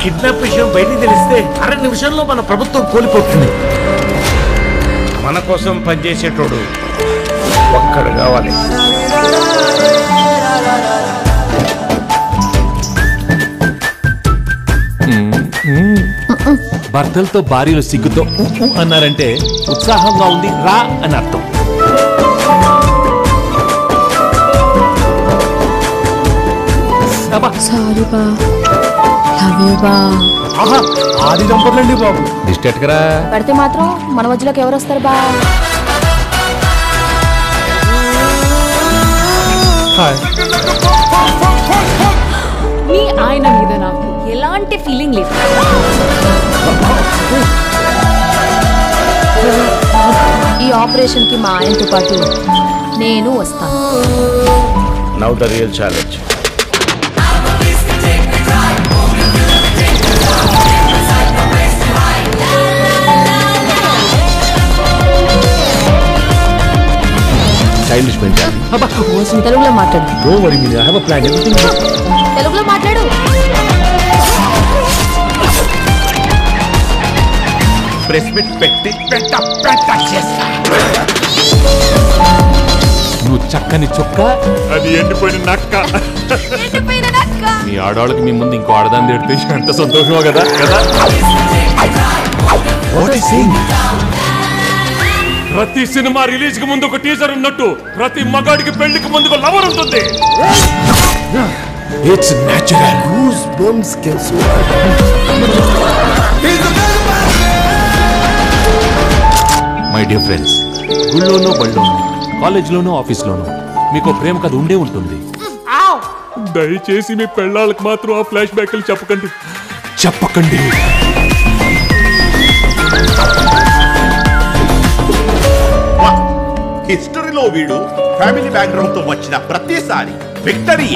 Kidnap విషయం బయటికి తెలిస్తే 6 నిమిషాల్లో మన ప్రభుత్వం కోల్పోతుంది. మన కోసం పనిచేసేటోడు ఒక్కడు కావాలి. భర్తలతో భార్యలు సిగ్గుతో అన్నారంటే ఉత్సాహంగా ఉంది రా అని అర్థం. ఆది దంపతులండి బాబు. దిష్టెట్టుకరా పడితే మాత్రం మన మధ్యలోకి ఎవరు వస్తారు బా? మీ ఆయన మీద నాకు ఎలాంటి ఫీలింగ్ లేదు. ఈ ఆపరేషన్ కి మా ఆయనతో పాటు నేను వస్తాను. Now the real challenge. Childish mentality. తెలుగులో మాట్లాడు. No worry me I have a plan. Everything తెలుగులో మాట్లాడు. ప్రెస్ మీట్ పెట్టి నువ్వు చక్కని చొక్క, అది ఎండిపోయిన నక్క. మీ ఆడవాళ్ళకి మీ ముందు ఇంకో ఆడదాన్ని తిడితే ఎంత సంతోషమో కదా కదా. ప్రతి సినిమా రిలీజ్ కి ముందు ఒక టీజర్ ఉన్నట్టు ప్రతి మగాడికి పెళ్లికి ముందు ఒక లవర్ ఉంటుంది. It's natural. Goose bumps can swallow. My dear friends, గుళ్ళోనో బళ్ళోనో కాలేజ్లోనో ఆఫీస్లోనో మీకు ప్రేమ కథ ఉండే ఉంటుంది. దయచేసి మీ పెళ్ళాళ్ళకి మాత్రం ఆ ఫ్లాష్ బ్యాక్లు చెప్పకండి. హిస్టరీలో వీడు ఫ్యామిలీ బ్యాక్గ్రౌండ్ తో వచ్చిన ప్రతిసారి విక్టరీ.